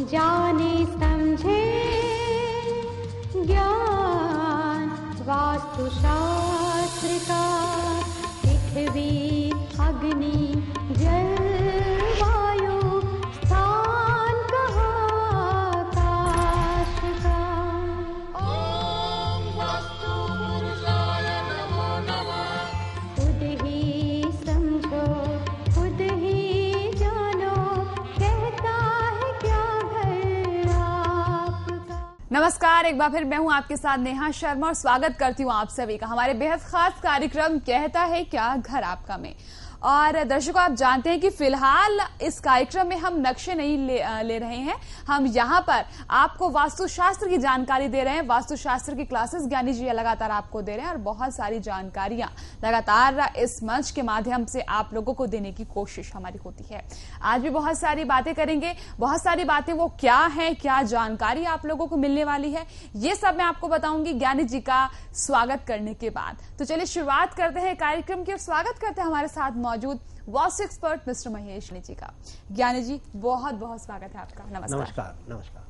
जाने समझे ज्ञान वास्तुशास्त्र का, पृथ्वी अग्नि जल वायु स्थान कहाँ आकाश का। ओम वास्तु पुरुषाय नमो नमः। खुद ही समझो खुद ही जानो, कहता है क्या घर आपका। नमस्कार, एक बार फिर मैं हूं आपके साथ नेहा शर्मा और स्वागत करती हूं आप सभी का हमारे बेहद खास कार्यक्रम कहता है क्या घर आपका में। और दर्शकों, आप जानते हैं कि फिलहाल इस कार्यक्रम में हम नक्शे नहीं ले रहे हैं, हम यहाँ पर आपको वास्तुशास्त्र की जानकारी दे रहे हैं। वास्तुशास्त्र की क्लासेस ज्ञानी जी लगातार आपको दे रहे हैं और बहुत सारी जानकारियां लगातार इस मंच के माध्यम से आप लोगों को देने की कोशिश हमारी होती है। आज भी बहुत सारी बातें करेंगे, बहुत सारी बातें वो क्या है, क्या जानकारी आप लोगों को मिलने वाली है, ये सब मैं आपको बताऊंगी ज्ञानी जी का स्वागत करने के बाद। तो चलिए शुरुआत करते हैं कार्यक्रम की और स्वागत करते हैं हमारे साथ मौजूद वास्तु एक्सपर्ट मिस्टर महेश जी का। ज्ञानी जी, बहुत बहुत स्वागत है आपका। नमस्कार। नमस्कार। नमस्कार।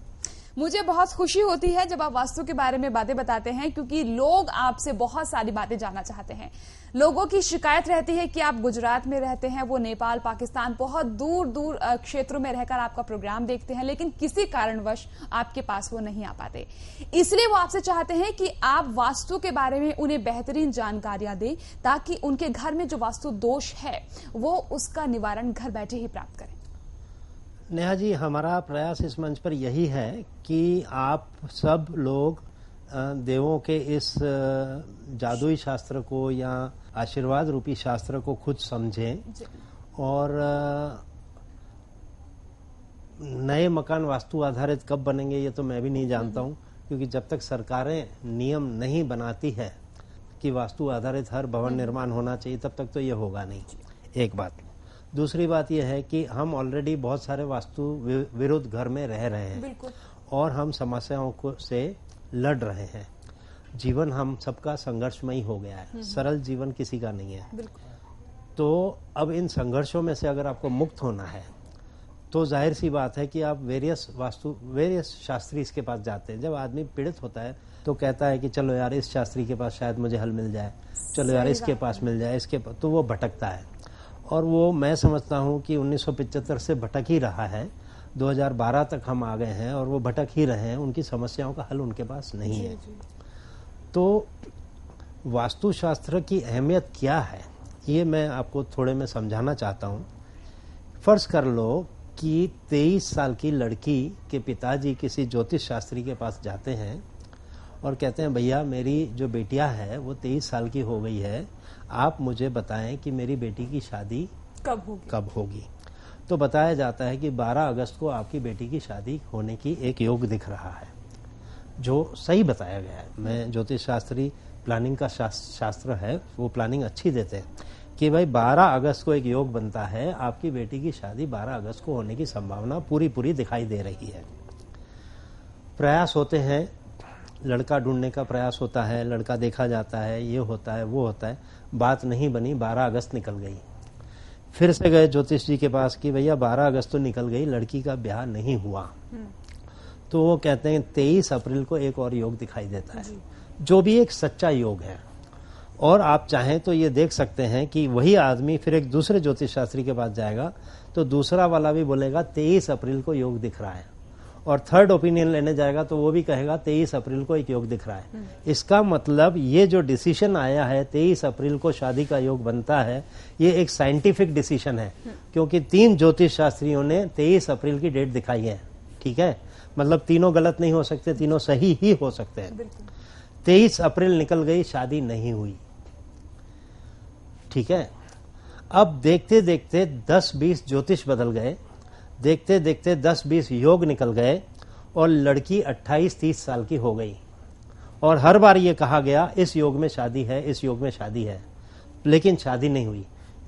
मुझे बहुत खुशी होती है जब आप वास्तु के बारे में बातें बताते हैं, क्योंकि लोग आपसे बहुत सारी बातें जानना चाहते हैं। लोगों की शिकायत रहती है कि आप गुजरात में रहते हैं, वो नेपाल, पाकिस्तान, बहुत दूर दूर क्षेत्रों में रहकर आपका प्रोग्राम देखते हैं, लेकिन किसी कारणवश आपके पास वो नहीं आ पाते। इसलिए वो आपसे चाहते हैं कि आप वास्तु के बारे में उन्हें बेहतरीन जानकारियां दें, ताकि उनके घर में जो वास्तु दोष है वो उसका निवारण घर बैठे ही प्राप्त करें। नेहा जी, हमारा प्रयास इस मंच पर यही है कि आप सब लोग देवों के इस जादुई शास्त्र को या आशीर्वाद रूपी शास्त्र को खुद समझें और नए मकान वास्तु आधारित कब बनेंगे ये तो मैं भी नहीं जानता हूं, क्योंकि जब तक सरकारें नियम नहीं बनाती है कि वास्तु आधारित हर भवन निर्माण होना चाहिए, तब तक तो ये होगा नहीं। एक बात। दूसरी बात यह है कि हम ऑलरेडी बहुत सारे वास्तु विरुद्ध घर में रह रहे हैं और हम समस्याओं को से लड़ रहे हैं। जीवन हम सबका संघर्षमयी हो गया है, सरल जीवन किसी का नहीं है। तो अब इन संघर्षों में से अगर आपको मुक्त होना है तो जाहिर सी बात है कि आप वेरियस शास्त्री के पास जाते हैं। जब आदमी पीड़ित होता है तो कहता है कि चलो यार इस शास्त्री के पास शायद मुझे हल मिल जाए, चलो यार इसके पास मिल जाए, इसके पास, तो वो भटकता है। और वो मैं समझता हूं कि 1975 से भटक ही रहा है, 2012 तक हम आ गए हैं और वो भटक ही रहे हैं, उनकी समस्याओं का हल उनके पास नहीं है। तो वास्तुशास्त्र की अहमियत क्या है ये मैं आपको थोड़े में समझाना चाहता हूं। फर्ज कर लो कि 23 साल की लड़की के पिताजी किसी ज्योतिष शास्त्री के पास जाते हैं और कहते हैं भैया मेरी जो बेटिया है वो 23 साल की हो गई है, आप मुझे बताएं कि मेरी बेटी की शादी कब होगी। तो बताया जाता है कि 12 अगस्त को आपकी बेटी की शादी होने की एक योग दिख रहा है, जो सही बताया गया है। मैं ज्योतिष शास्त्री प्लानिंग का शास्त्र है, वो प्लानिंग अच्छी देते हैं कि भाई 12 अगस्त को एक योग बनता है, आपकी बेटी की शादी 12 अगस्त को होने की संभावना पूरी दिखाई दे रही है। प्रयास होते हैं, लड़का ढूंढने का प्रयास होता है, लड़का देखा जाता है, ये होता है वो होता है, बात नहीं बनी, 12 अगस्त निकल गई। फिर से गए ज्योतिष जी के पास कि भैया 12 अगस्त तो निकल गई, लड़की का ब्याह नहीं हुआ। तो वो कहते हैं 23 अप्रैल को एक और योग दिखाई देता है, जो भी एक सच्चा योग है। और आप चाहें तो ये देख सकते हैं कि वही आदमी फिर एक दूसरे ज्योतिष शास्त्री के पास जाएगा तो दूसरा वाला भी बोलेगा 23 अप्रैल को योग दिख रहा है, और थर्ड ओपिनियन लेने जाएगा तो वो भी कहेगा 23 अप्रैल को एक योग दिख रहा है। इसका मतलब ये जो डिसीजन आया है 23 अप्रैल को शादी का योग बनता है, ये एक साइंटिफिक डिसीजन है, क्योंकि 3 ज्योतिष शास्त्रियों ने 23 अप्रैल की डेट दिखाई है। ठीक है, मतलब तीनों गलत नहीं हो सकते, तीनों सही ही हो सकते हैं। 23 अप्रैल निकल गई, शादी नहीं हुई। ठीक है, अब देखते देखते 10-20 ज्योतिष बदल गए, देखते देखते 10-20 योग निकल गए और लड़की 28-30 साल की हो गई। और हर बार ये कहा गया इस योग में शादी है, इस योग में शादी है, लेकिन शादी नहीं हुई।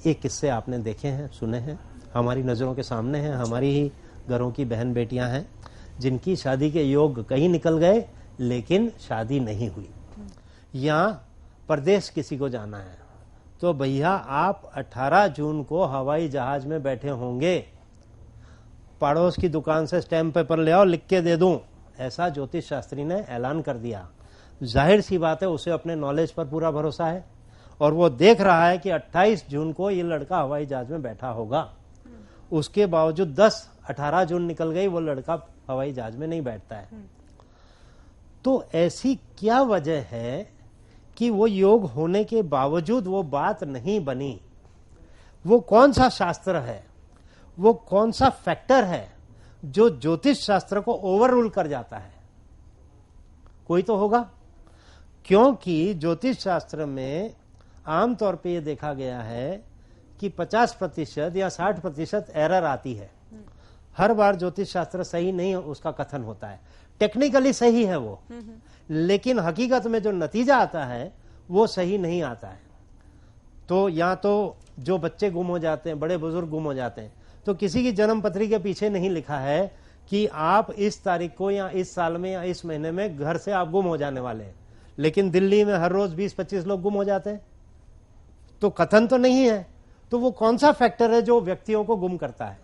ये किस्से आपने देखे हैं, सुने हैं, हमारी नजरों के सामने हैं। हमारी ही घरों की बहन बेटियां हैं जिनकी शादी के योग कहीं निकल गए लेकिन शादी नहीं हुई। या परदेश किसी को जाना है तो भैया आप 18 जून को हवाई जहाज में बैठे होंगे पड़ोस की दुकान से स्टैम्प पेपर ले आओ, लिख के दे दूं, ऐसा ज्योतिष शास्त्री ने ऐलान कर दिया। जाहिर सी बात है उसे अपने नॉलेज पर पूरा भरोसा है और वो देख रहा है कि 28 जून को ये लड़का हवाई जहाज में बैठा होगा। उसके बावजूद 18 जून निकल गई, वो लड़का हवाई जहाज में नहीं बैठता है। तो ऐसी क्या वजह है कि वो योग होने के बावजूद वो बात नहीं बनी? वो कौन सा शास्त्र है, वो कौन सा फैक्टर है जो ज्योतिष शास्त्र को ओवर रूल कर जाता है? कोई तो होगा, क्योंकि ज्योतिष शास्त्र में आमतौर पे ये देखा गया है कि 50% या 60% एरर आती है। हर बार ज्योतिष शास्त्र सही नहीं उसका कथन होता है, टेक्निकली सही है वो, लेकिन हकीकत में जो नतीजा आता है वो सही नहीं आता है। तो या तो जो बच्चे गुम हो जाते हैं, बड़े बुजुर्ग गुम हो जाते हैं, तो किसी की जन्म पत्री के पीछे नहीं लिखा है कि आप इस तारीख को या इस साल में या इस महीने में घर से आप गुम हो जाने वाले हैं, लेकिन दिल्ली में हर रोज 20-25 लोग गुम हो जाते हैं। तो कथन तो नहीं है, तो वो कौन सा फैक्टर है जो व्यक्तियों को गुम करता है?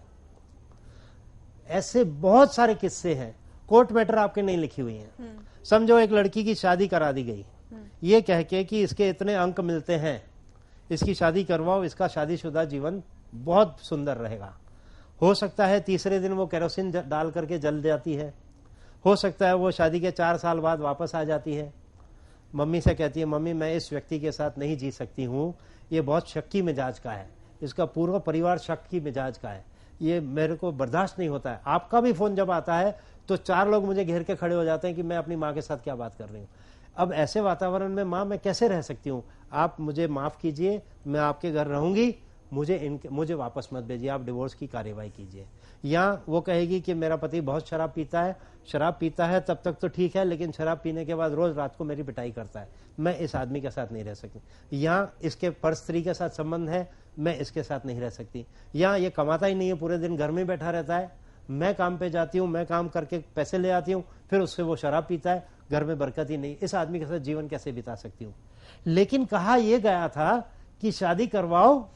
ऐसे बहुत सारे किस्से हैं, कोर्ट मैटर आपके नहीं लिखी हुई हैं। समझो एक लड़की की शादी करा दी गई, ये कह के कि इसके इतने अंक मिलते हैं, इसकी शादी करवाओ, इसका शादीशुदा जीवन बहुत सुंदर रहेगा। हो सकता है तीसरे दिन वो केरोसिन डाल करके जल जाती है, हो सकता है वो शादी के 4 साल बाद वापस आ जाती है, मम्मी से कहती है मम्मी मैं इस व्यक्ति के साथ नहीं जी सकती हूँ, ये बहुत शक्की मिजाज का है, इसका पूरा परिवार शक्की मिजाज का है, ये मेरे को बर्दाश्त नहीं होता है। आपका भी फोन जब आता है तो 4 लोग मुझे घेर के खड़े हो जाते हैं कि मैं अपनी माँ के साथ क्या बात कर रही हूँ। अब ऐसे वातावरण में माँ मैं कैसे रह सकती हूँ? आप मुझे माफ कीजिए, मैं आपके घर रहूंगी, मुझे वापस मत भेजिए, आप डिवोर्स की कार्यवाही कीजिए। या वो कहेगी कि मेरा पति बहुत शराब पीता है तब तक तो ठीक है, लेकिन शराब पीने के बाद रोज रात को मेरी पिटाई करता है, मैं इस आदमी के साथ नहीं रह सकती। या इसके पर स्त्री के साथ संबंध है, मैं इसके साथ नहीं रह सकती। या ये कमाता ही नहीं है, पूरे दिन घर में बैठा रहता है, मैं काम पे जाती हूँ, मैं काम करके पैसे ले आती हूँ, फिर उससे वो शराब पीता है, घर में बरकत ही नहीं, इस आदमी के साथ जीवन कैसे बिता सकती हूँ? लेकिन कहा यह गया था कि शादी करवाओ,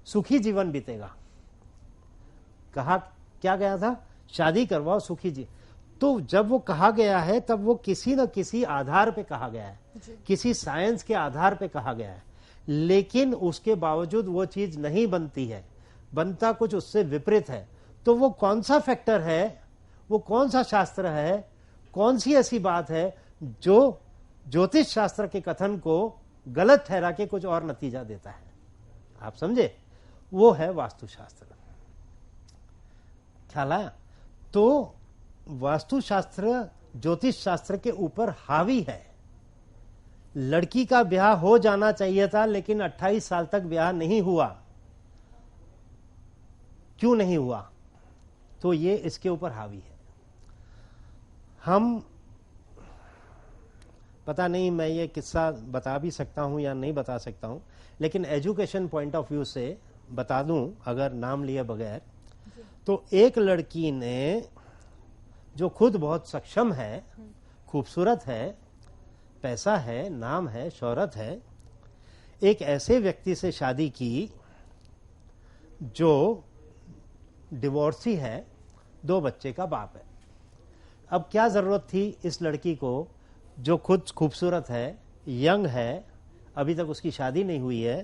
सुखी जीवन बीतेगा। कहा क्या गया था? शादी करवाओ, सुखी जीवन। तो जब वो कहा गया है तब वो किसी न किसी आधार पे कहा गया है, किसी साइंस के आधार पे कहा गया है, लेकिन उसके बावजूद वो चीज नहीं बनती है, बनता कुछ उससे विपरीत है। तो वो कौन सा फैक्टर है, वो कौन सा शास्त्र है, कौन सी ऐसी बात है जो ज्योतिष शास्त्र के कथन को गलत ठहरा के कुछ और नतीजा देता है? आप समझे? वो है वास्तुशास्त्र। ख्याल आया? तो वास्तुशास्त्र ज्योतिष शास्त्र के ऊपर हावी है। लड़की का ब्याह हो जाना चाहिए था, लेकिन 28 साल तक ब्याह नहीं हुआ। क्यों नहीं हुआ? तो ये इसके ऊपर हावी है। हम पता नहीं मैं ये किस्सा बता भी सकता हूं या नहीं बता सकता हूं, लेकिन एजुकेशन पॉइंट ऑफ व्यू से बता दूं अगर नाम लिए बगैर, तो एक लड़की ने जो खुद बहुत सक्षम है, खूबसूरत है, पैसा है, नाम है, शोहरत है, एक ऐसे व्यक्ति से शादी की जो डिवोर्सी है, 2 बच्चे का बाप है। अब क्या जरूरत थी इस लड़की को जो खुद खूबसूरत है, यंग है, अभी तक उसकी शादी नहीं हुई है,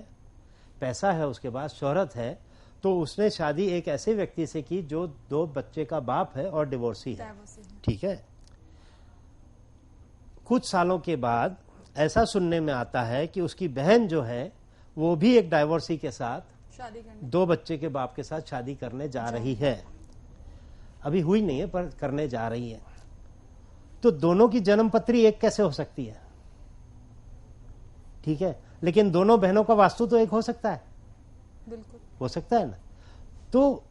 पैसा है उसके पास, शोहरत है, तो उसने शादी एक ऐसे व्यक्ति से की जो 2 बच्चे का बाप है और डिवोर्सी है। ठीक है। कुछ सालों के बाद ऐसा सुनने में आता है कि उसकी बहन जो है वो भी एक डाइवोर्सी के साथ शादी करने, 2 बच्चे के बाप के साथ शादी करने जा रही है। अभी हुई नहीं है पर करने जा रही है। तो दोनों की जन्म पत्री एक कैसे हो सकती है? ठीक है, लेकिन दोनों बहनों का वास्तु तो एक हो सकता है। बिल्कुल हो सकता है ना। तो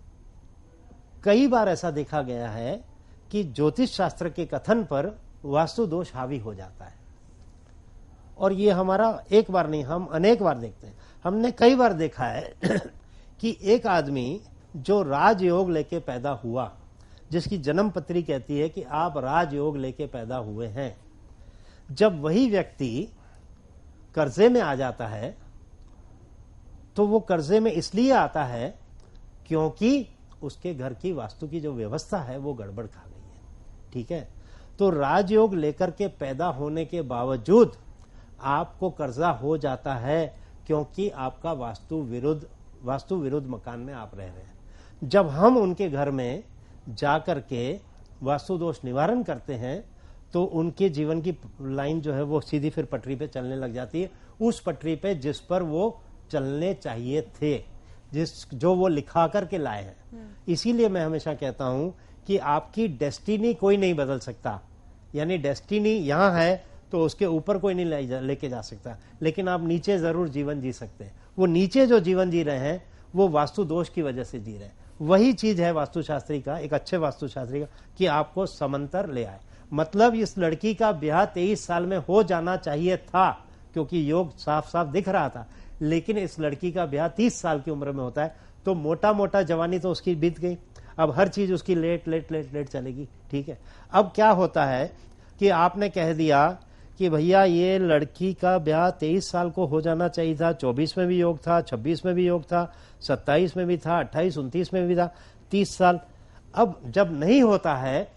कई बार ऐसा देखा गया है कि ज्योतिष शास्त्र के कथन पर वास्तु दोष हावी हो जाता है, और ये हमारा एक बार नहीं, हम अनेक बार देखते हैं। हमने कई बार देखा है कि एक आदमी जो राजयोग लेके पैदा हुआ, जिसकी जन्म पत्री कहती है कि आप राजयोग लेके पैदा हुए हैं, जब वही व्यक्ति कर्जे में आ जाता है तो वो कर्जे में इसलिए आता है क्योंकि उसके घर की वास्तु की जो व्यवस्था है वो गड़बड़ खा गई है। ठीक है, तो राजयोग लेकर के पैदा होने के बावजूद आपको कर्जा हो जाता है, क्योंकि आपका वास्तु विरुद्ध मकान में आप रह रहे हैं। जब हम उनके घर में जाकर के वास्तु दोष निवारण करते हैं तो उनके जीवन की लाइन जो है वो सीधी फिर पटरी पे चलने लग जाती है, उस पटरी पे जिस पर वो चलने चाहिए थे, जो वो लिखा करके लाए हैं। इसीलिए मैं हमेशा कहता हूं कि आपकी डेस्टिनी कोई नहीं बदल सकता, यानी डेस्टिनी यहां है तो उसके ऊपर कोई नहीं लेके जा सकता, लेकिन आप नीचे जरूर जीवन जी सकते हैं। वो नीचे जो जीवन जी रहे हैं वो वास्तु दोष की वजह से जी रहे हैं। वही चीज है वास्तुशास्त्री का, एक अच्छे वास्तुशास्त्री का, कि आपको समंतर ले आए। मतलब इस लड़की का ब्याह 23 साल में हो जाना चाहिए था, क्योंकि योग साफ साफ दिख रहा था, लेकिन इस लड़की का ब्याह 30 साल की उम्र में होता है, तो मोटा मोटा जवानी तो उसकी बीत गई। अब हर चीज उसकी लेट चलेगी। ठीक है, अब क्या होता है कि आपने कह दिया कि भैया ये लड़की का ब्याह 23 साल को हो जाना चाहिए था, 24 में भी योग था, 26 में भी योग था, 27 में भी था, 28, 29 में भी था, 30 साल। अब जब नहीं होता है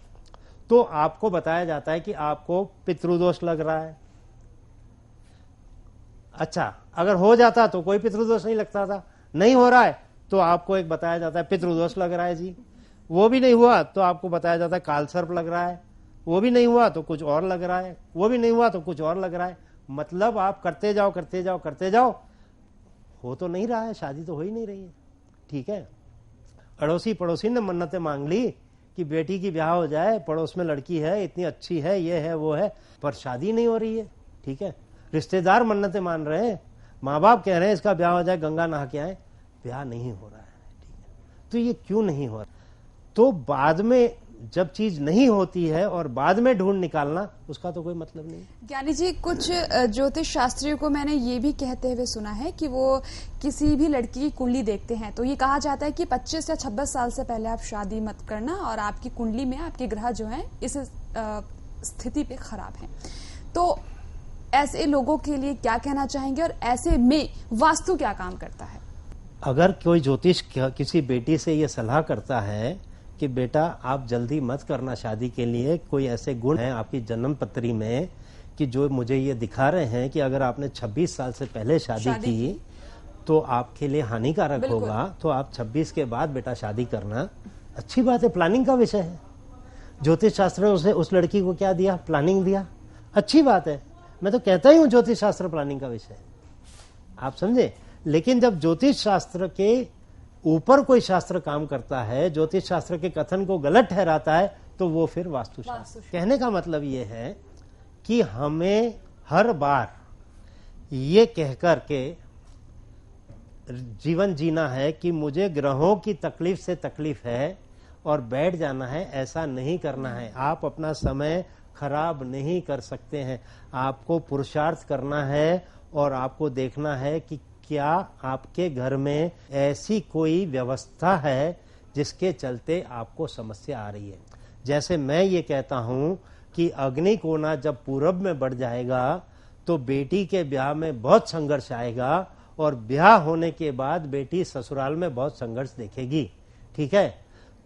तो आपको बताया जाता है कि आपको पितृदोष लग रहा है। अच्छा, अगर हो जाता तो कोई पितृदोष नहीं लगता था, नहीं हो रहा है तो आपको एक बताया जाता है पितृदोष लग रहा है जी। वो भी नहीं हुआ तो आपको बताया जाता है कालसर्प लग रहा है, वो भी नहीं हुआ तो कुछ और लग रहा है, वो भी नहीं हुआ तो कुछ और लग रहा है। मतलब आप करते जाओ, हो तो नहीं रहा है, शादी तो हो ही नहीं रही है। ठीक है, अड़ोसी पड़ोसी ने मन्नतें मांग ली कि बेटी की ब्याह हो जाए, पड़ोस में लड़की है, इतनी अच्छी है, ये है वो है, पर शादी नहीं हो रही है। ठीक है, रिश्तेदार मन्नतें मान रहे हैं, माँ बाप कह रहे हैं इसका ब्याह हो जाए, गंगा नहा के आए, ब्याह नहीं हो रहा है। ठीक है, तो ये क्यों नहीं हो रहा? तो बाद में जब चीज नहीं होती है और बाद में ढूंढ निकालना, उसका तो कोई मतलब नहीं। ज्ञानी जी, कुछ ज्योतिष शास्त्रियों को मैंने ये भी कहते हुए सुना है कि वो किसी भी लड़की की कुंडली देखते हैं तो ये कहा जाता है कि 25 या 26 साल से पहले आप शादी मत करना, और आपकी कुंडली में आपके ग्रह जो हैं इस स्थिति पे खराब हैं। तो ऐसे लोगों के लिए क्या कहना चाहेंगे, और ऐसे में वास्तु क्या काम करता है? अगर कोई ज्योतिष किसी बेटी से ये सलाह करता है कि बेटा आप जल्दी मत करना शादी के लिए, कोई ऐसे गुण हैं आपकी जन्म पत्री में कि जो मुझे ये दिखा रहे हैं कि अगर आपने 26 साल से पहले शादी की तो आपके लिए हानिकारक होगा, तो आप 26 के बाद बेटा शादी करना। अच्छी बात है, प्लानिंग का विषय है। ज्योतिष शास्त्र ने उस लड़की को क्या दिया? प्लानिंग दिया। अच्छी बात है, मैं तो कहता ही हूं ज्योतिष शास्त्र प्लानिंग का विषय है, आप समझे। लेकिन जब ज्योतिष शास्त्र के ऊपर कोई शास्त्र काम करता है, ज्योतिष शास्त्र के कथन को गलत ठहराता है, तो वो फिर वास्तुशास्त्र। कहने का मतलब ये है कि हमें हर बार ये कहकर के जीवन जीना है कि मुझे ग्रहों की तकलीफ से तकलीफ है और बैठ जाना है, ऐसा नहीं करना है। आप अपना समय खराब नहीं कर सकते हैं, आपको पुरुषार्थ करना है और आपको देखना है कि क्या आपके घर में ऐसी कोई व्यवस्था है जिसके चलते आपको समस्या आ रही है। जैसे मैं ये कहता हूं कि अग्नि कोना जब पूरब में बढ़ जाएगा तो बेटी के ब्याह में बहुत संघर्ष आएगा, और ब्याह होने के बाद बेटी ससुराल में बहुत संघर्ष देखेगी। ठीक है,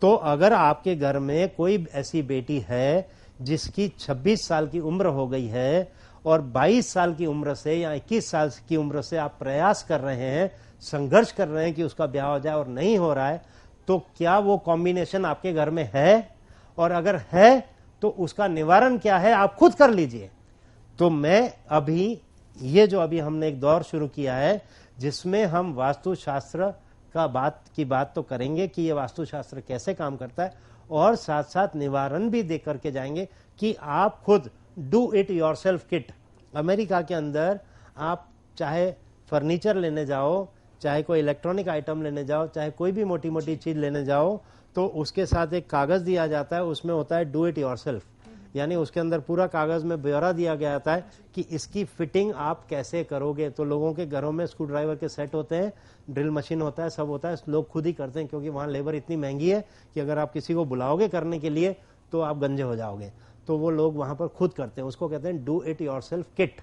तो अगर आपके घर में कोई ऐसी बेटी है जिसकी 26 साल की उम्र हो गई है और 22 साल की उम्र से या 21 साल की उम्र से आप प्रयास कर रहे हैं, संघर्ष कर रहे हैं कि उसका ब्याह हो जाए और नहीं हो रहा है, तो क्या वो कॉम्बिनेशन आपके घर में है? और अगर है तो उसका निवारण क्या है, आप खुद कर लीजिए। तो मैं अभी ये जो अभी हमने एक दौर शुरू किया है जिसमें हम वास्तुशास्त्र की बात तो करेंगे कि ये वास्तुशास्त्र कैसे काम करता है, और साथ साथ निवारण भी दे करके जाएंगे कि आप खुद do it yourself kit. America के अंदर आप चाहे फर्नीचर लेने जाओ, चाहे कोई इलेक्ट्रॉनिक आइटम लेने जाओ, चाहे कोई भी मोटी मोटी चीज लेने जाओ, तो उसके साथ एक कागज दिया जाता है, उसमें होता है डू इट योरसेल्फ, यानी उसके अंदर पूरा कागज में ब्यौरा दिया गया जाता है कि इसकी फिटिंग आप कैसे करोगे। तो लोगों के घरों में स्क्रू ड्राइवर के सेट होते हैं, ड्रिल मशीन होता है, सब होता है, लोग खुद ही करते हैं, क्योंकि वहां लेबर इतनी महंगी है कि अगर आप किसी को बुलाओगे करने के लिए तो आप गंजे हो जाओगे। तो वो लोग वहां पर खुद करते हैं, उसको कहते हैं डू इट योरसेल्फ किट।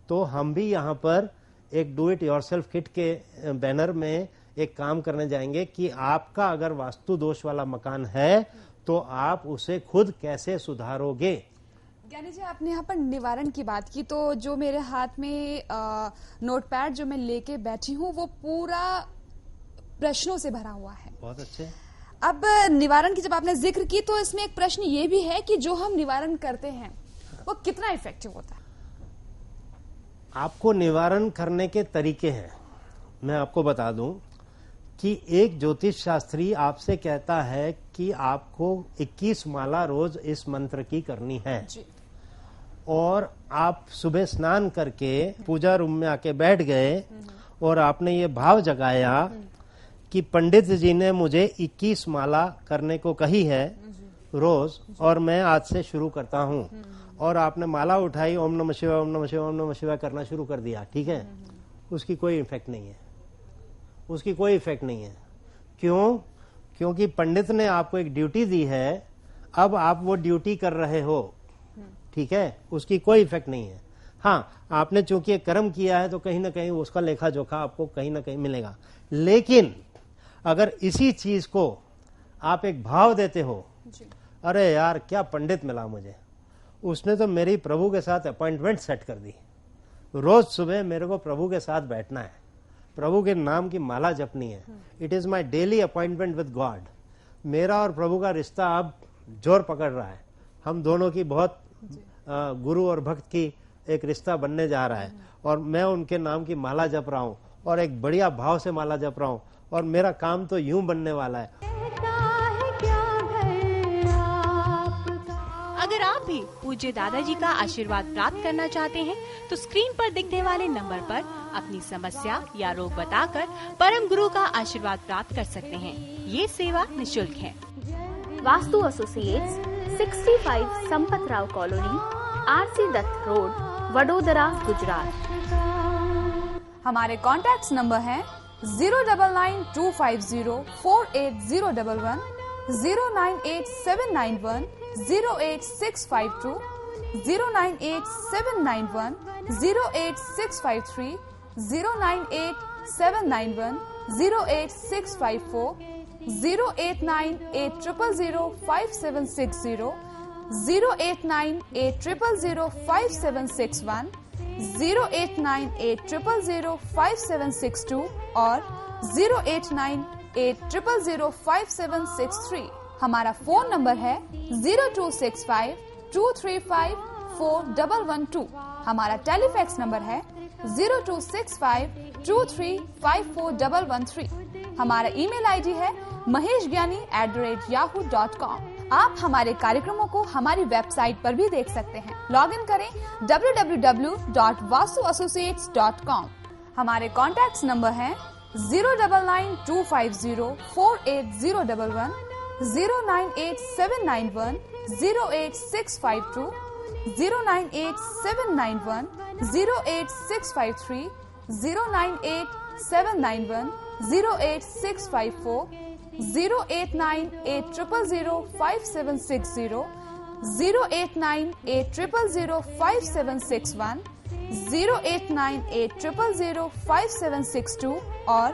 तो हम भी यहाँ पर एक डू इट योरसेल्फ किट के बैनर में एक काम करने जाएंगे कि आपका अगर वास्तु दोष वाला मकान है तो आप उसे खुद कैसे सुधारोगे। ज्ञानी जी, आपने यहाँ पर निवारण की बात की, तो जो मेरे हाथ में नोटपैड जो मैं लेके बैठी हूँ वो पूरा प्रश्नों से भरा हुआ है। बहुत अच्छे। अब निवारण की जब आपने जिक्र की तो इसमें एक प्रश्न ये भी है कि जो हम निवारण करते हैं वो कितना इफेक्टिव होता है। आपको निवारण करने के तरीके हैं। मैं आपको बता दूं कि एक ज्योतिष शास्त्री आपसे कहता है कि आपको 21 माला रोज इस मंत्र की करनी है जी। और आप सुबह स्नान करके पूजा रूम में आके बैठ गए और आपने ये भाव जगाया कि पंडित जी ने मुझे 21 माला करने को कही है रोज और मैं आज से शुरू करता हूँ, और आपने माला उठाई, ओम नमः शिवाय ओम नमः शिवाय ओम नमः शिवाय करना शुरू कर दिया, ठीक है, उसकी कोई इफेक्ट नहीं है, उसकी कोई इफेक्ट नहीं है। क्यों? क्योंकि पंडित ने आपको एक ड्यूटी दी है, अब आप वो ड्यूटी कर रहे हो, ठीक है, उसकी कोई इफेक्ट नहीं है। हाँ, आपने चूंकि एक कर्म किया है तो कहीं ना कहीं उसका लेखा जोखा आपको कहीं ना कहीं मिलेगा, लेकिन अगर इसी चीज को आप एक भाव देते हो, अरे यार क्या पंडित मिला मुझे, उसने तो मेरी प्रभु के साथ अपॉइंटमेंट सेट कर दी, रोज सुबह मेरे को प्रभु के साथ बैठना है, प्रभु के नाम की माला जपनी है, it is my daily appointment with God. मेरा और प्रभु का रिश्ता अब जोर पकड़ रहा है, हम दोनों की बहुत गुरु और भक्त की एक रिश्ता बनने जा रहा है, और मैं उनके नाम की माला जप रहा हूँ और एक बढ़िया भाव से माला जप रहा हूँ, और मेरा काम तो यूं बनने वाला है। अगर आप भी पूज्य दादाजी का आशीर्वाद प्राप्त करना चाहते हैं तो स्क्रीन पर दिखने वाले नंबर पर अपनी समस्या या रोग बताकर परम गुरु का आशीर्वाद प्राप्त कर सकते हैं। ये सेवा निःशुल्क है। Vastu associates 65 Sampat Rao colony, RC Dutt road, Vadodara, Gujarat. हमारे कॉन्टैक्ट नंबर हैं 09925048011, 09879108652, 09879108653, 08653, 09879108654, 08980005760, 08980005761, 08980005762 और 08980005763। हमारा फोन नंबर है 0265235412। हमारा टेलीफैक्स नंबर है 0265235413। हमारा ईमेल आईडी है maheshgyani@yahoo.com। आप हमारे कार्यक्रमों को हमारी वेबसाइट पर भी देख सकते हैं। लॉग इन करें www.vastuassociates.com। हमारे कॉन्टैक्ट नंबर हैं 09925048011, 09879108652, 09879108653, 08653, 09879108654, 08980005760, 08980005761, 08980005762 और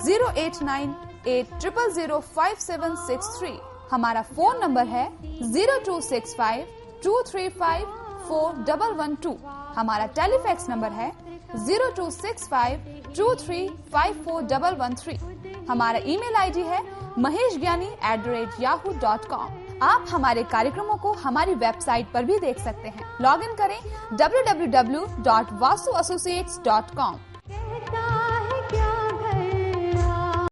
08980005763। हमारा फोन नंबर है 0265235412। हमारा टेलीफैक्स नंबर है 0265235413। हमारा ईमेल आईडी है maheshgyani@yahoo.com। आप हमारे कार्यक्रमों को हमारी वेबसाइट पर भी देख सकते हैं। लॉग इन करें www.vastuassociates.com।